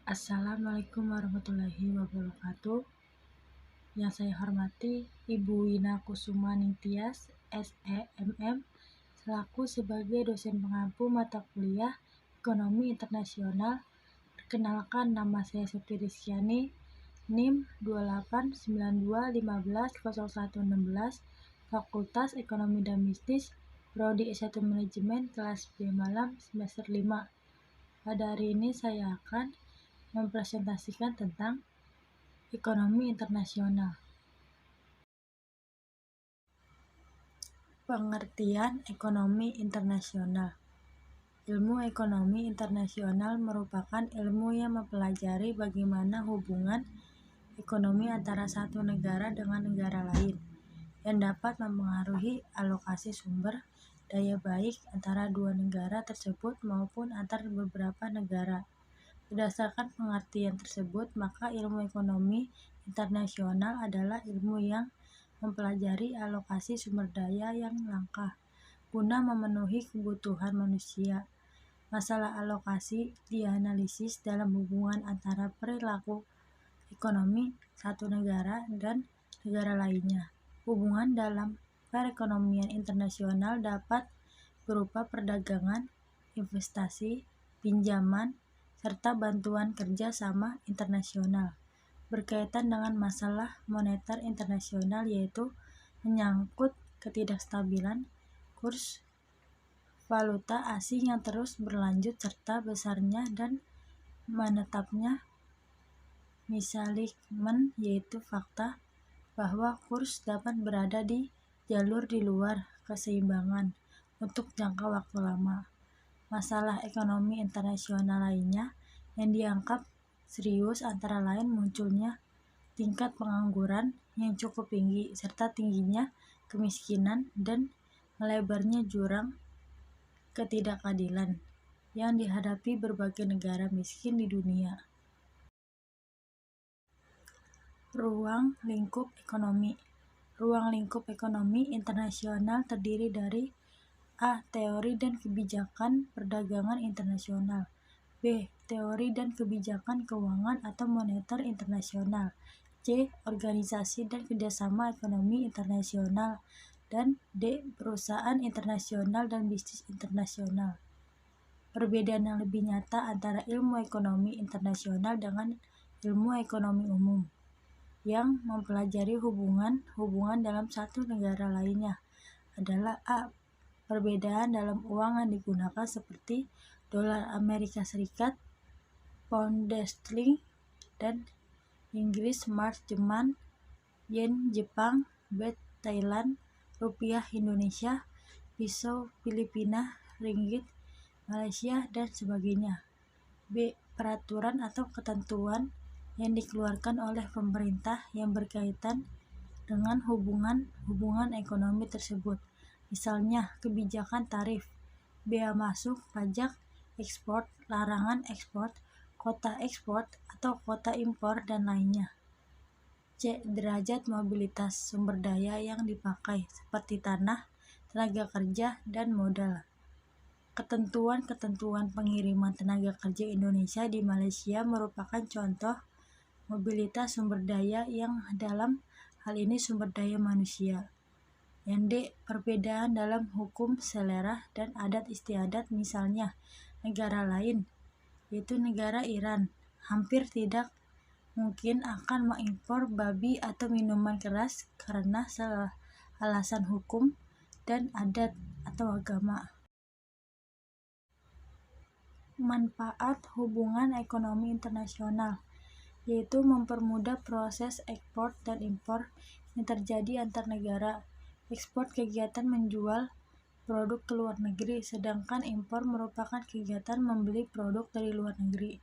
Assalamualaikum warahmatullahi wabarakatuh. Yang saya hormati Ibu Wina Kusuma Ningtyas, SEMM, selaku sebagai dosen pengampu mata kuliah Ekonomi Internasional. Perkenalkan, nama saya Septi Rizkyani, NIM 2892150116, Fakultas Ekonomi dan Bisnis, Prodi S1 Manajemen, kelas B Malam, semester 5. Pada hari ini saya akan mempresentasikan tentang ekonomi internasional. Pengertian ekonomi internasional. Ilmu ekonomi internasional merupakan ilmu yang mempelajari bagaimana hubungan ekonomi antara satu negara dengan negara lain yang dapat mempengaruhi alokasi sumber daya baik antara dua negara tersebut maupun antar beberapa negara. Berdasarkan pengertian tersebut, maka ilmu ekonomi internasional adalah ilmu yang mempelajari alokasi sumber daya yang langka guna memenuhi kebutuhan manusia. Masalah alokasi dianalisis dalam hubungan antara perilaku ekonomi satu negara dan negara lainnya. Hubungan dalam perekonomian internasional dapat berupa perdagangan, investasi, pinjaman, serta bantuan kerja sama internasional. Berkaitan dengan masalah moneter internasional, yaitu menyangkut ketidakstabilan kurs valuta asing yang terus berlanjut serta besarnya dan menetapnya misalignment, yaitu fakta bahwa kurs dapat berada di jalur di luar keseimbangan untuk jangka waktu lama. Masalah ekonomi internasional lainnya yang dianggap serius antara lain munculnya tingkat pengangguran yang cukup tinggi serta tingginya kemiskinan dan melebarnya jurang ketidakadilan yang dihadapi berbagai negara miskin di dunia. Ruang lingkup ekonomi. Ruang lingkup ekonomi internasional terdiri dari A. Teori dan kebijakan perdagangan internasional. B. Teori dan kebijakan keuangan atau moneter internasional. C. Organisasi dan kerjasama ekonomi internasional. Dan D. Perusahaan internasional dan bisnis internasional. Perbedaan yang lebih nyata antara ilmu ekonomi internasional dengan ilmu ekonomi umum yang mempelajari hubungan dalam satu negara lainnya adalah A. Perbedaan dalam uang yang digunakan seperti dolar Amerika Serikat, pound sterling, dan Inggris mark Jerman, yen Jepang, baht Thailand, rupiah Indonesia, piso Filipina, ringgit Malaysia, dan sebagainya. B. Peraturan atau ketentuan yang dikeluarkan oleh pemerintah yang berkaitan dengan hubungan ekonomi tersebut. Misalnya, kebijakan tarif, bea masuk, pajak, ekspor, larangan ekspor, kota ekspor atau kota impor, dan lainnya. C. Derajat mobilitas sumber daya yang dipakai seperti tanah, tenaga kerja, dan modal. Ketentuan pengiriman tenaga kerja Indonesia di Malaysia merupakan contoh mobilitas sumber daya yang dalam hal ini sumber daya manusia. Yang D. Perbedaan dalam hukum selera dan adat istiadat, misalnya negara lain, yaitu negara Iran, hampir tidak mungkin akan mengimpor babi atau minuman keras karena alasan hukum dan adat atau agama. Manfaat hubungan ekonomi internasional, yaitu mempermudah proses ekspor dan impor yang terjadi antar negara. Ekspor kegiatan menjual produk ke luar negeri, sedangkan impor merupakan kegiatan membeli produk dari luar negeri.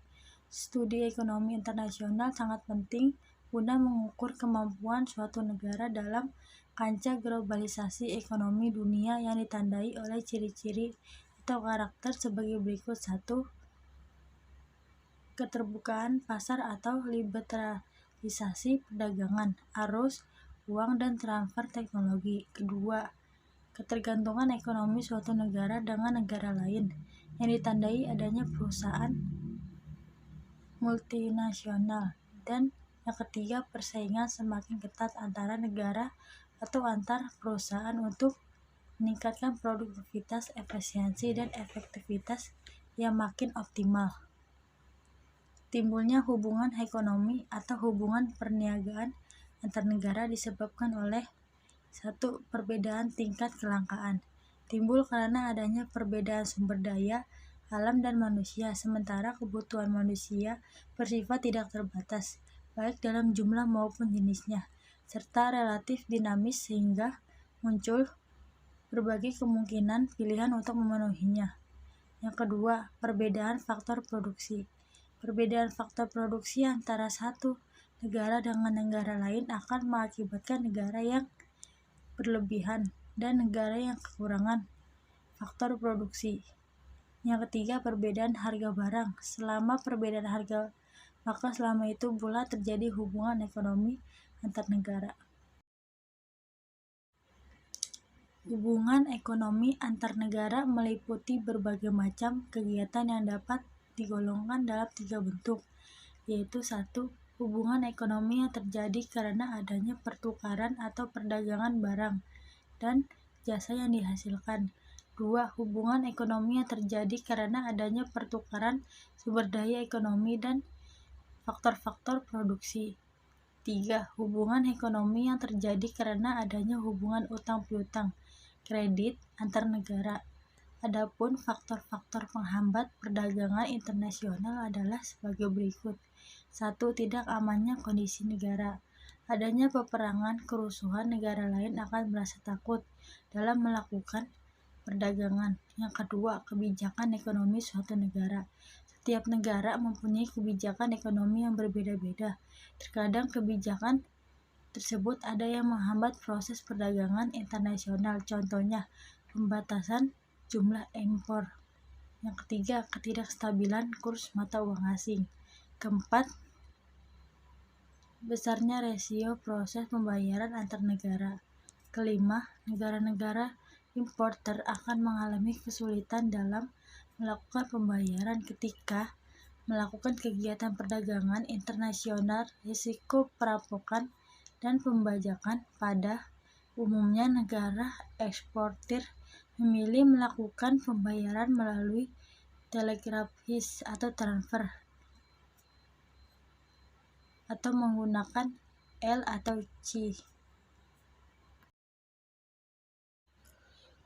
Studi ekonomi internasional sangat penting guna mengukur kemampuan suatu negara dalam kancah globalisasi ekonomi dunia yang ditandai oleh ciri-ciri atau karakter sebagai berikut. 1. Keterbukaan pasar atau liberalisasi perdagangan, arus uang dan transfer teknologi. Kedua, ketergantungan ekonomi suatu negara dengan negara lain yang ditandai adanya perusahaan multinasional, dan yang ketiga persaingan semakin ketat antara negara atau antar perusahaan untuk meningkatkan produktivitas, efisiensi, dan efektivitas yang makin optimal. Timbulnya hubungan ekonomi atau hubungan perniagaan antar negara disebabkan oleh 1. Perbedaan tingkat kelangkaan. Timbul karena adanya perbedaan sumber daya alam dan manusia, sementara kebutuhan manusia bersifat tidak terbatas, baik dalam jumlah maupun jenisnya, serta relatif dinamis sehingga muncul berbagai kemungkinan pilihan untuk memenuhinya. Yang kedua, perbedaan faktor produksi. Perbedaan faktor produksi antara satu negara dengan negara lain akan mengakibatkan negara yang berlebihan dan negara yang kekurangan faktor produksi. Yang ketiga, perbedaan harga barang. Selama perbedaan harga, maka selama itu pula terjadi hubungan ekonomi antar negara. Hubungan ekonomi antar negara meliputi berbagai macam kegiatan yang dapat digolongkan dalam 3 bentuk, yaitu 1. Hubungan ekonomi yang terjadi karena adanya pertukaran atau perdagangan barang dan jasa yang dihasilkan. 2. Hubungan ekonomi yang terjadi karena adanya pertukaran sumber daya ekonomi dan faktor-faktor produksi. 3. Hubungan ekonomi yang terjadi karena adanya hubungan utang piutang, kredit antar negara. Adapun faktor-faktor penghambat perdagangan internasional adalah sebagai berikut. 1. Tidak amannya kondisi negara. Adanya peperangan, kerusuhan, negara lain akan merasa takut dalam melakukan perdagangan. Yang kedua, kebijakan ekonomi suatu negara. Setiap negara mempunyai kebijakan ekonomi yang berbeda-beda. Terkadang kebijakan tersebut ada yang menghambat proses perdagangan internasional, contohnya pembatasan jumlah impor. Yang ketiga, ketidakstabilan kurs mata uang asing. Keempat, besarnya rasio proses pembayaran antar negara. Kelima, negara-negara importer akan mengalami kesulitan dalam melakukan pembayaran ketika melakukan kegiatan perdagangan internasional. Risiko perampokan dan pembajakan. Pada umumnya negara eksportir memilih melakukan pembayaran melalui telegrafis atau transfer atau menggunakan L atau C.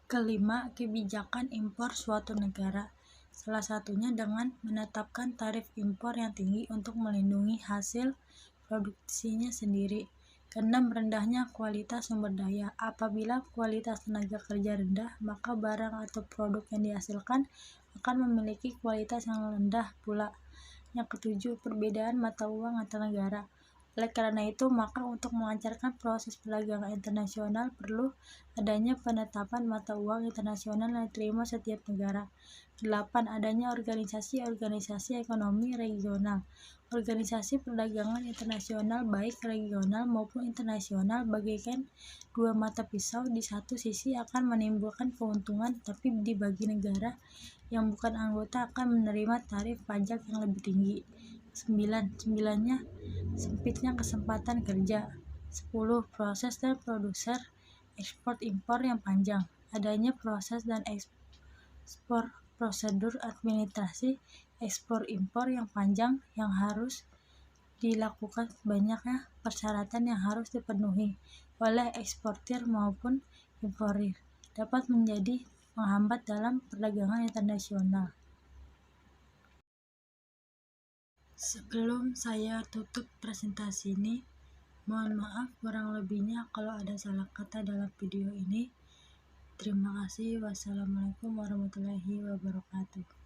Kelima, kebijakan impor suatu negara. Salah satunya dengan menetapkan tarif impor yang tinggi untuk melindungi hasil produksinya sendiri. Keenam, rendahnya kualitas sumber daya. Apabila kualitas tenaga kerja rendah, maka barang atau produk yang dihasilkan akan memiliki kualitas yang rendah pula. Yang ketujuh, perbedaan mata uang antar negara. Oleh karena itu, maka untuk melancarkan proses perdagangan internasional perlu adanya penetapan mata uang internasional yang diterima setiap negara. 8. Adanya organisasi-organisasi ekonomi regional. Organisasi perdagangan internasional baik regional maupun internasional bagaikan dua mata pisau. Di satu sisi akan menimbulkan keuntungan, tapi di bagi negara yang bukan anggota akan menerima tarif pajak yang lebih tinggi. 9. Sempitnya kesempatan kerja. 10. Proses dan ekspor impor yang panjang. Adanya proses dan ekspor prosedur administrasi ekspor impor yang panjang yang harus dilakukan, banyaknya persyaratan yang harus dipenuhi oleh eksportir maupun importir dapat menjadi penghambat dalam perdagangan internasional. Sebelum saya tutup presentasi ini, mohon maaf kurang lebihnya kalau ada salah kata dalam video ini. Terima kasih. Wassalamualaikum warahmatullahi wabarakatuh.